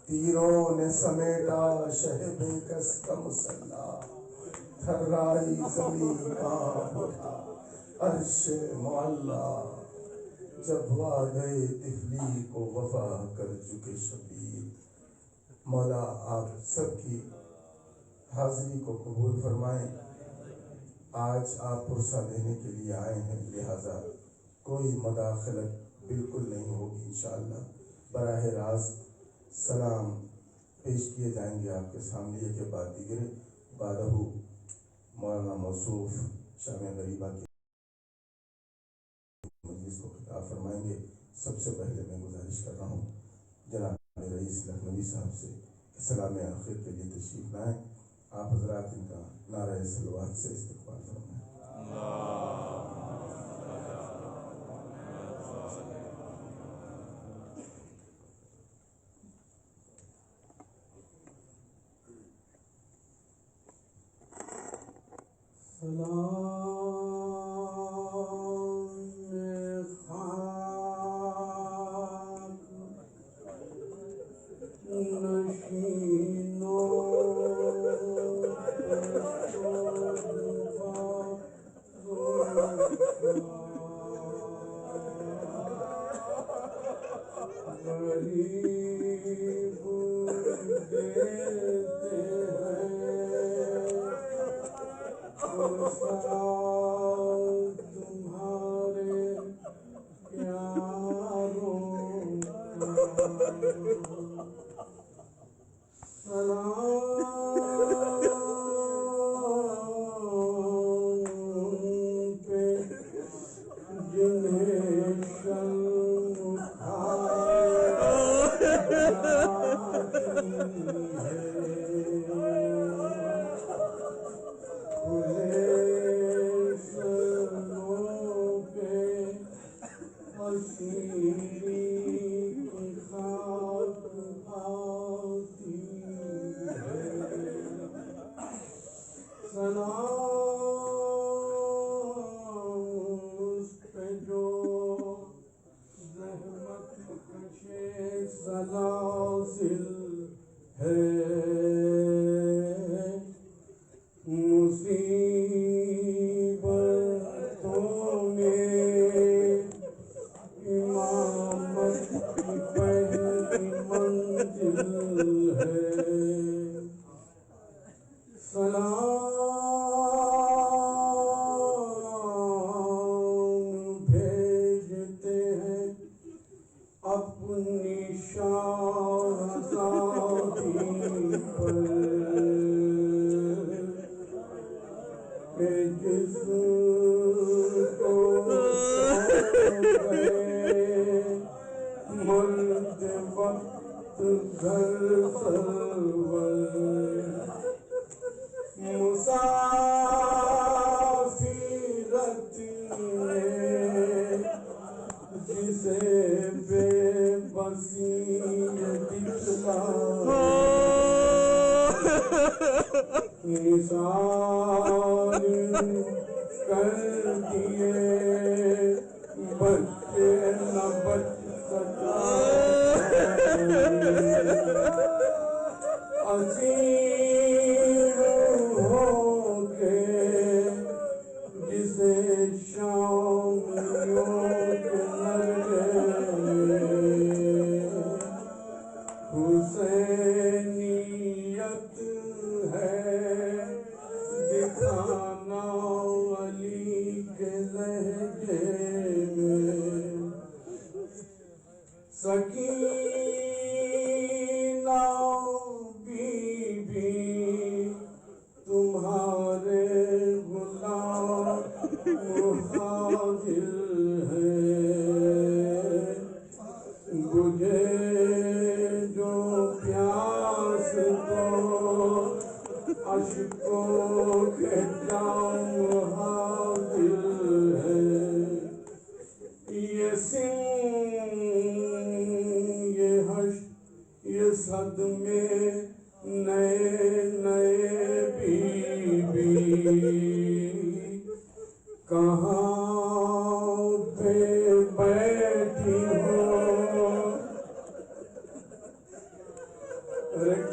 تیروں نے سمیٹا شہب کس کا مسلح، تھرائی زمین کانپ اٹھا عرش معلا، جب وعدے طفلی کو وفا کر چکے شبیر۔ مولا آپ سب کی حاضری کو قبول فرمائیں۔ آج آپ پرسہ دینے کے لیے آئے ہیں، لہٰذا کوئی مداخلت بالکل نہیں ہوگی انشاءاللہ۔ براہ راست سلام پیش کیے جائیں گے آپ کے سامنے، یہ کہ بعد دیگر بعدہ مولانا موصوف شامع غریبہ کی مجلس کو خطاب فرمائیں گے۔ سب سے پہلے میں گزارش کر رہا ہوں جناب رئیس لکھنوی صاحب سے کہ سلام آخر کے لیے تشریف لائیں۔ آپ حضرات ان کا نعرہ صلوات سے استقبال فرمائیں۔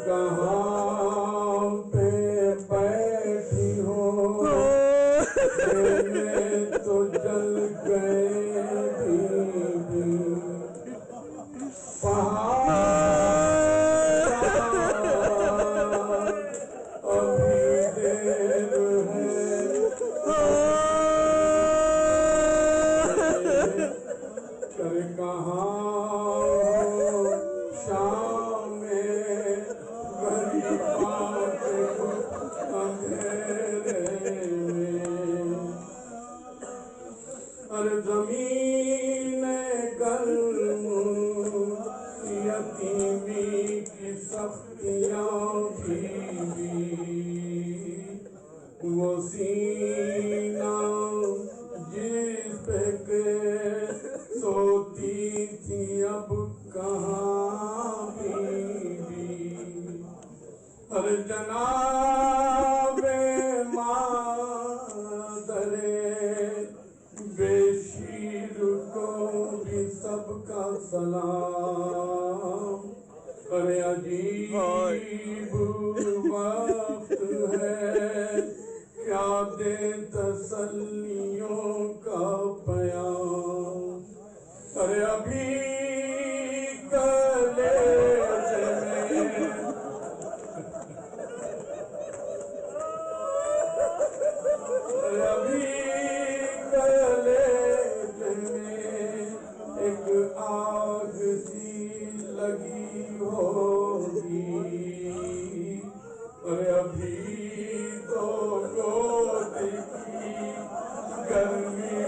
کہاں پہ بیٹھی ہو میرے تو جل گئے دیدی پہاڑ ابھی دیر ہے کر کہاں شام میں غریباں کے اندھیرے میں اور زمین گرم یتیمی کی سختیاں بھی وہ سینہ جس پہ کے سوتی تھی اب کہاں بی ہر جناب مادر بے شیر کو بھی سب کا سلام ارے عجیب وقت ہے کیا دے تسلیوں کا پیام ارے ابھی کلیجے میں ابھی کلیجے میں ایک آگ سی لگی ہوگی ارے ابھی تو گود کی گرمی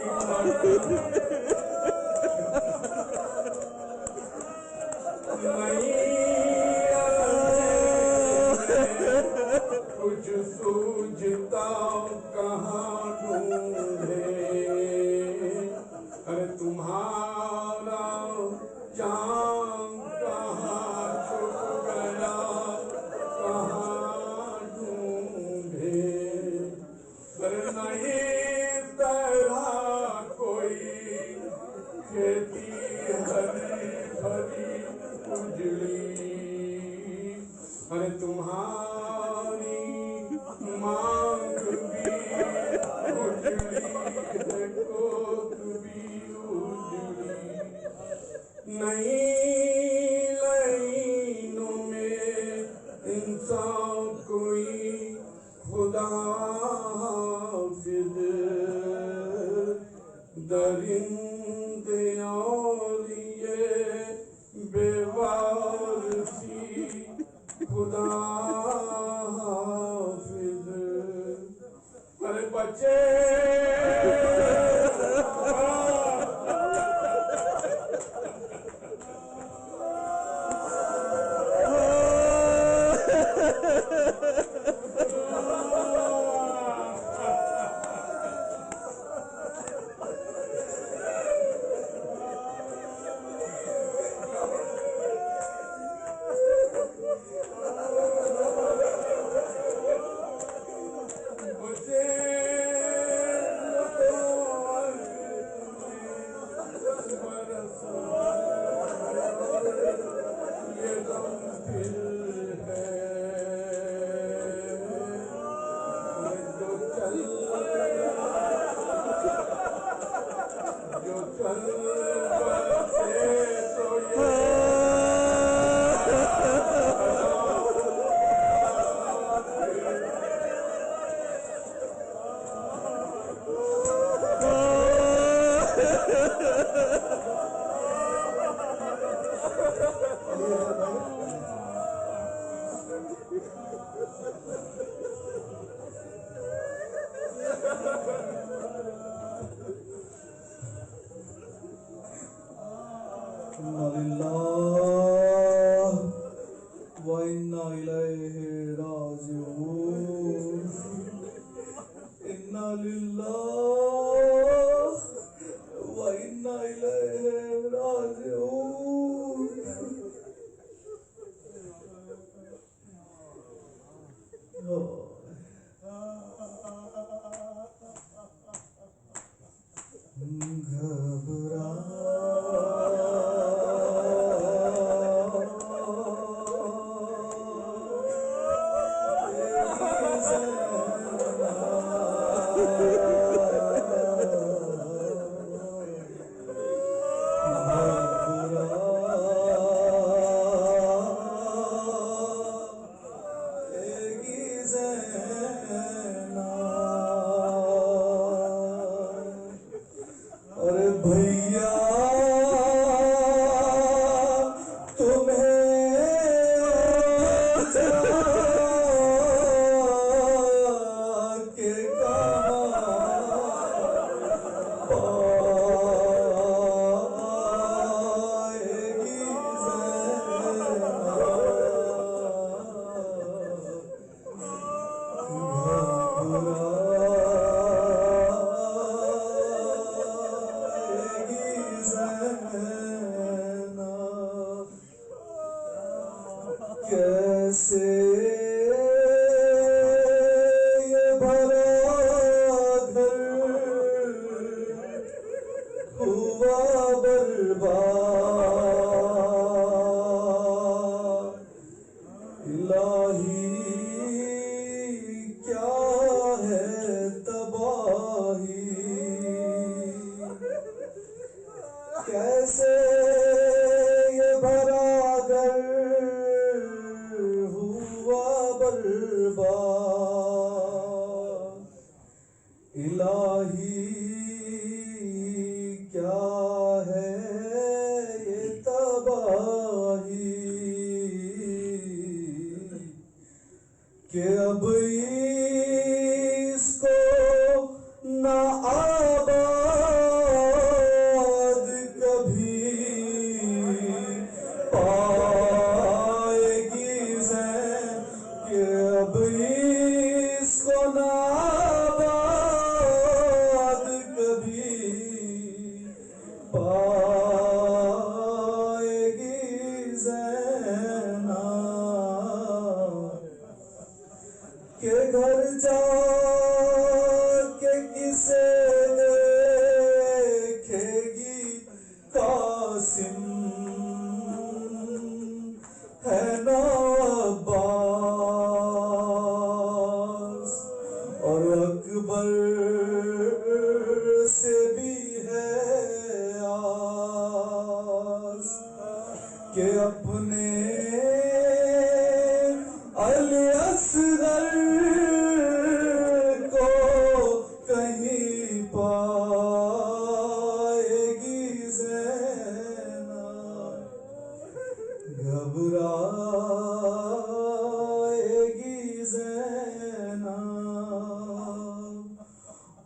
کچھ سوجھتا کہاں ڈھونڈے ارے تمہارا چاند کہاں چھپ گیا کہاں ڈھونڈے ارے نہیں طرح کوئی کھیتی ہری بھری اجڑی ارے تمہاری مانگ بھی اجڑی ہے کوت بھی اجڑی نہیں لائنوں میں انسان کوئی خدا حافظ درندے اور یہ بے وارثی خدا حافظ ارے بچے کیسے یہ بھرا گھر ہوا برباد، الہی کیا ہے تباہی، کیسے یہ بھرا گھر ہوا برباد، الہی کیا ہے یہ تباہی، کہ اب اس کو نہ آباد کبھی پائے گی زین، کہ اب اس کو نہ آباد کبھی پائے گی زینب، کہ گھر جا کے کسے دیکھے گی قاسم ہے نا عباس، اور اکبر سے بھی ہے آس، کہ اپنے علی اصغر کو کہیں پائے گی زینب، گھبرائے گی زینب،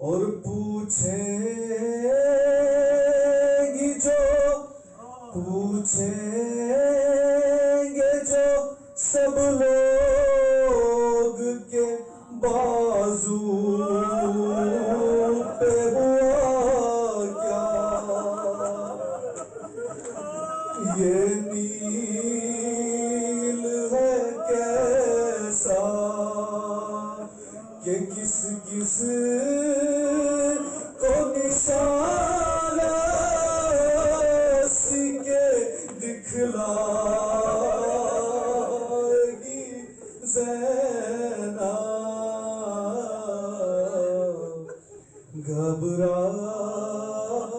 اور پوچھیں گے جو سب لوگ کے بازو پہ ہوا کیا، یہ نیل ہے کیسا، کہ کس کس کو نشان کے دکھلائے گی زینب،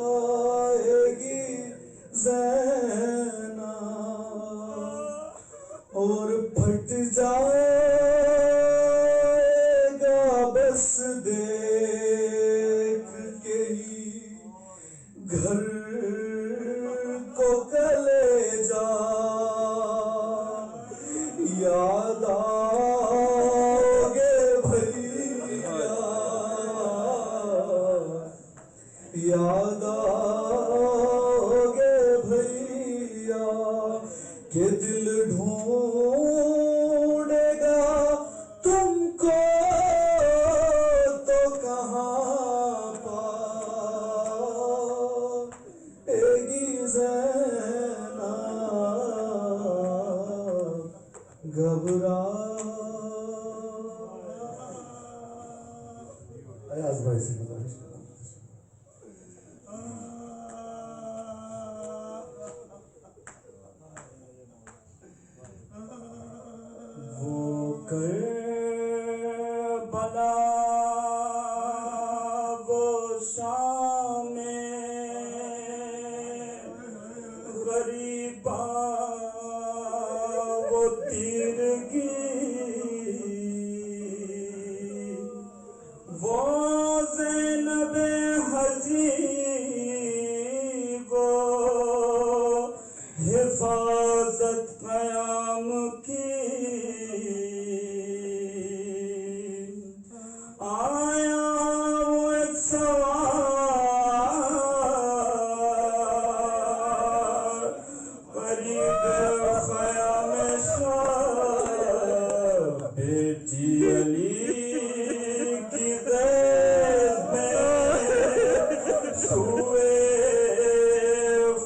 گھبرائے گی زینب، اور پھٹ جائے گا بس دیکھ کے ہی گھر کو کلیجا، یاد آؤگے بھیا، یاد آؤگے بھیا، کہ دل ڈھونڈے گا تم کو تو کہاں پائے گی زینب، گھبرا ایاز بھائی سے گزارش کرتا ہوں، وہ کربلا وہ شام غریباں وہ تیرگی، وہ زینب حجی وہ حفاظت قیام کی، آیا وہ ایک سوار قریب خیام شاہ، بیٹی علی کی غیب میں سوئے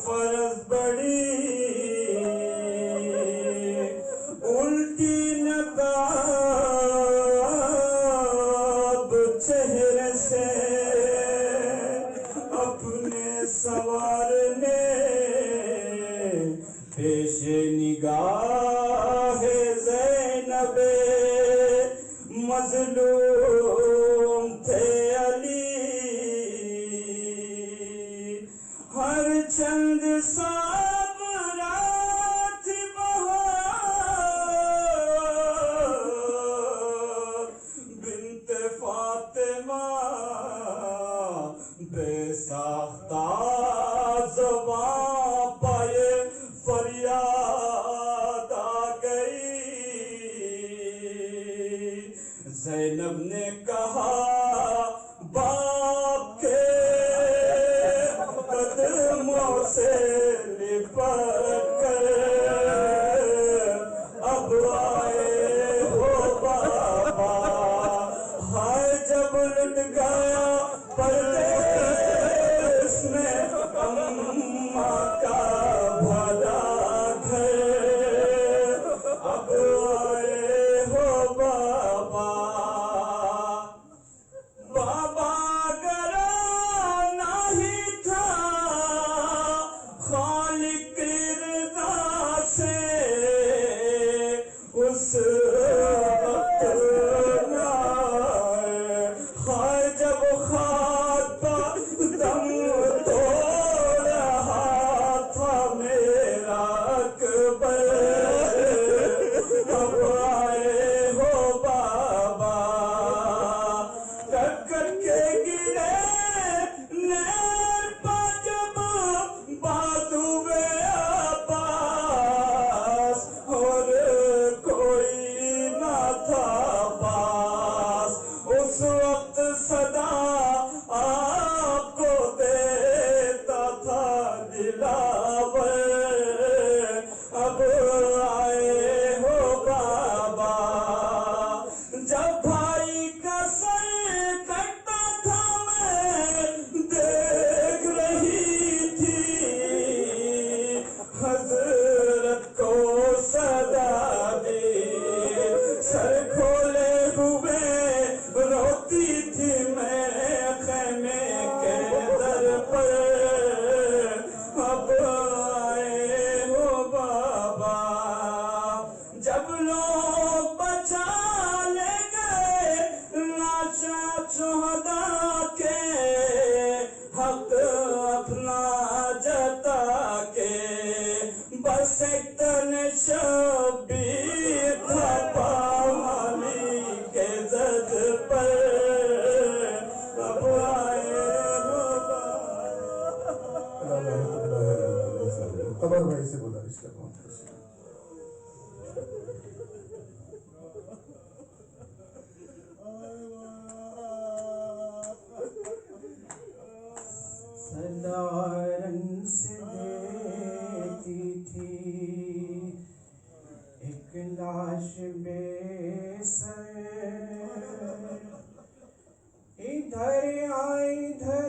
فرض بڑی، ان نگاہ زینب مظلوم تھے علی، ہر چند صبرات بہار بنت فاطمہ بے ساختہ زباں پائے فریاد آ گئی۔ زینب نے کہا باپ کے قدموں سے لپٹ کر اب آئے ہو بابا، ہائے جب لٹ گیا پردیس میں اماں کا بھلا گھر، اب آئے ہو بابا۔ بابا گرانا ہی تھا خالق رضا سے اس وقت نہ ہائے جب خاک پر دم توڑ رہا تھا میرا اکبر، اب آئے ہو بابا۔ ٹکر کے گرے نیر پا جب بازوئے عباس، اور کوئی نہ تھا پاس، اس وقت صدا آپ کو دیتا تھا دلاور، اب آئے ہو بابا۔ جب بھائی کا سر کٹتا تھا میں دیکھ رہی تھی حضرت کو صدا دی، سر کھولے ہوئے روتی تھی میں خیمے کے در پر، اب آئے ہو بابا۔ جب لوگ بچا لے گئے لاشا شہداء کے، حق اپنا جتا کے، بس ایک تن شبیر تھا پاوانی کے زد پر، اب آئے ہو قمر بھائی سے گزارش کرتا ہوں۔ سدارن سے دیتی تھی ایک لاش بے سر، ادھر ادھر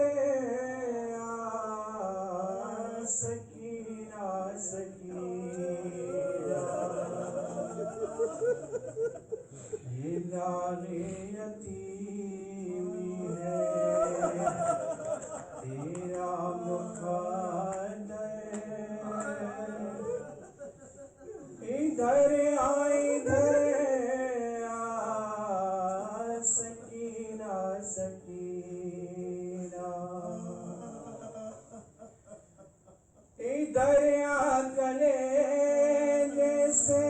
سکینہ سکینہ، یہ داغ یتیمی ہے تیرا مقدر، ادھر ادھر سکینہ سکینہ، ادھر گلے جیسے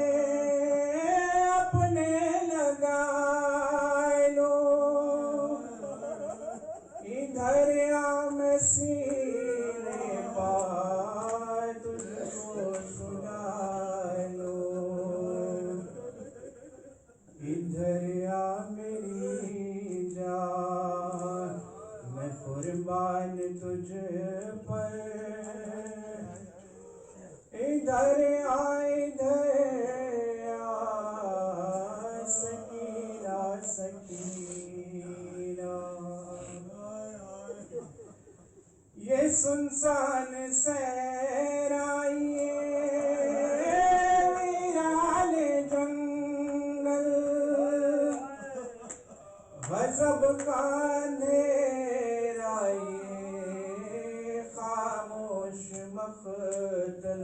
اپنے لگائے لو، ادھر میں سینے پار تجھ کو سنا لو، ادھر میری جان میں قربان تجھ پر، ادھر ادھر سکینہ سکینہ، یہ سنسان صحرائے ویران جنگل، غضب کا اندھیرا یہ خاموش مقتل،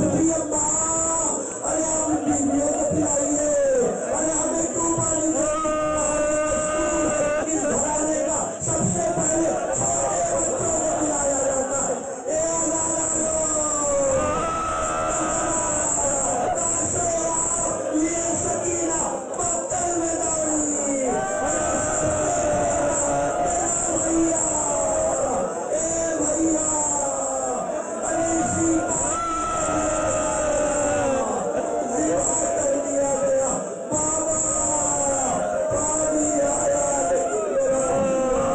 پھپھی اماں ارے ہم بیویوں کو پلائیے ارے ہمیں کیوں پانی اس گھرانے کا سب سے پہلے چھوٹے بچوں کو پلایا جاتا ہے اے یہ سکینہ مقتل میں دوڑی بھیا اے بھیا ارے اسی ذبح کر دیا گیا بابا پانی آیا لیکن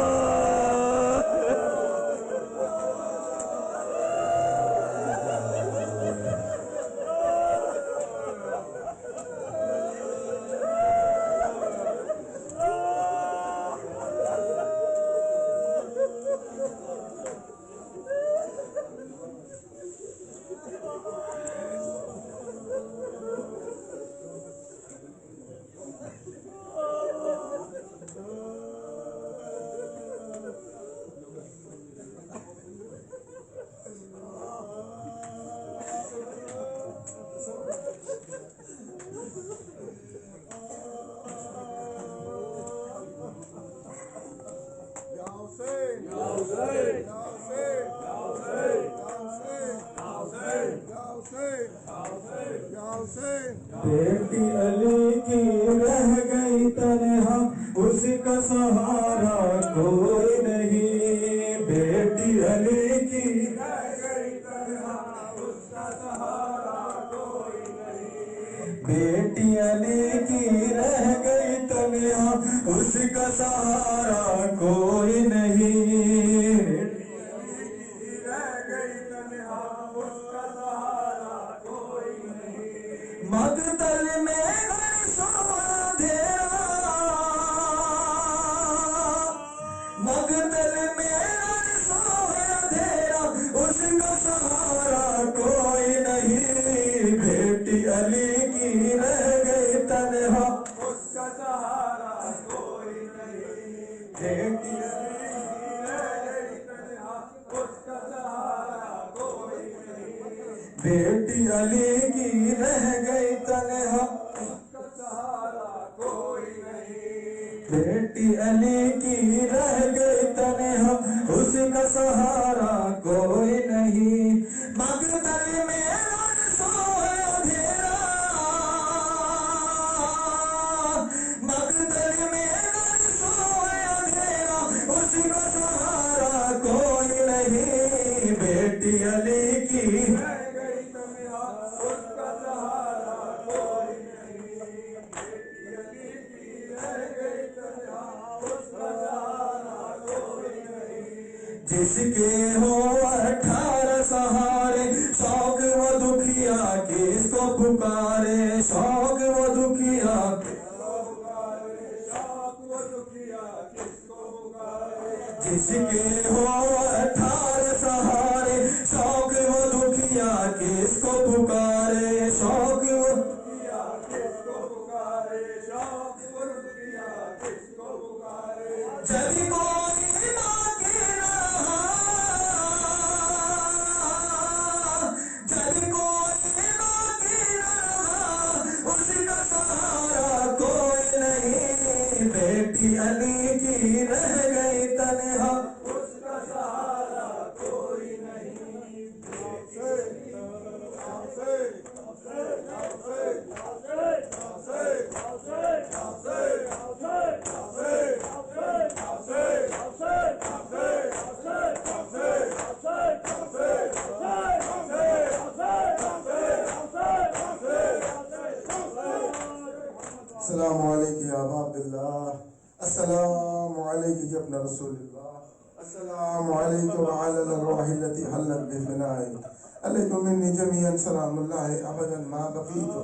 بیٹی علی کی رہ گئی تنہا اس کا سہارا کوئی نہیں بیٹی علی کی رہ گئی تنہا اس کا سہارا کوئی نہیں بیٹی علی کی رہ گئی تنہا اس کا سہارا کوئی نہیں مقتل میں مقتل میں اندھیرا اس کا سہارا کوئی نہیں بیٹی علی کی رہ گئی تنہا اس کا سہارا کوئی نہیں بیٹی علی کی رہ گئی تنہا اس کا سہارا کوئی نہیں بیٹی علی کی رہ گئی تنہا اس کا سہارا کوئی نہیں بیٹی علی کی رہ گئی تنہا اس کا سہارا کوئی نہیں مقتل میں سوئے اندھیرا مقتل میں سوئے اندھیرا اس کا سہارا کوئی نہیں بیٹی علی کی رہ گئی تنہا اس کا سہارا کوئی نہیں بیٹی علی کی رہ گئی تنہا اس کا سہارا کوئی نہیں جس کے ہو 18 سہارے شوق و دکھیا کس کو پکارے شوق و دکھیا کس کو پکارے شوق و دکھیا کس کو پکارے جس کے ہو 18 سہارے شوق و دکھیا کس کو پکارے شوق و دکھیا کس کو پکارے شوق و دکھیا کس کو پکارے جب کوئی باقی نہ جب کوئی باقی نہ اس کا سہارا کوئی نہیں بیٹی علی کی رہ گئی تنہا اس کا سہارا کوئی نہیں السلام علیکم یا ابا عبداللہ السلام علیکم یا ابن رسول اللہ السلام علیکم وعلى الروح التي حلت بفنائك عليكم مني جميعا سلام الله ابدا ما بقيت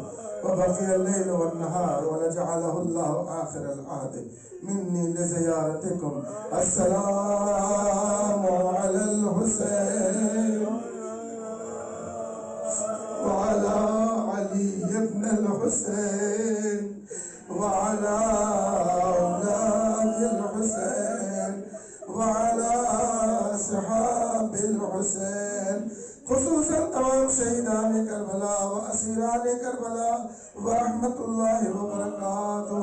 وبقي الليل والنهار ولجعله الله آخر العهد مني لزيارتكم السلام على الحسين وعلى علي بن الحسين وعلى أولاد الحسين وعلى أصحاب الحسين خصوصاً تمام شہیدان کربلا و اسیران کربلا ورحمۃ اللہ وبرکاتہ۔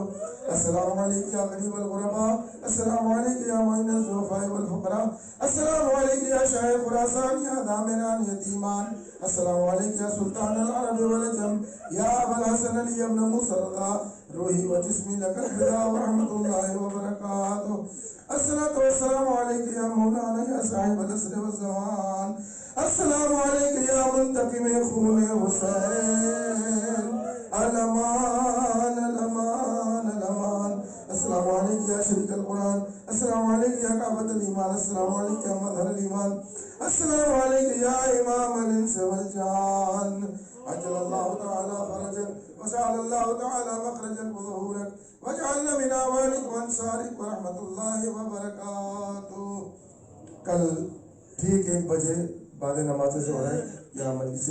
السلام علیکم یا غریب الغرباء، السلام علیکم یا معین الضعفاء والفقراء، السلام علیکم یا شاہ خراسان یا دامنان یتیمان، السلام علیکم یا سلطان العرب والعجم یا ابا الحسن علی ابن مسردا، روحی و جسمی لک الفدا ورحمۃ اللہ وبرکاتہ۔ الصلاۃ والسلام علیکم یا مولانا یا صاحب العصر والزمان، السلام علیکم یا منتقم خون حسین، الامان الامان الامان، السلام علیکم یا شریک القرآن، السلام علیکم یا کعبۃ الایمان، السلام علیکم یا مظہر الایمان، السلام علیکم یا امام الانس والجان، عجل اللہ تعالی فرجک وجعل اللہ تعالی مخرجک وظہورک وجعلنا من اعوانک وانصارک ورحمۃ اللہ وبرکاتہ۔ کل ٹھیک 1 بجے بعد نماز ظہر ہے یہاں مجلس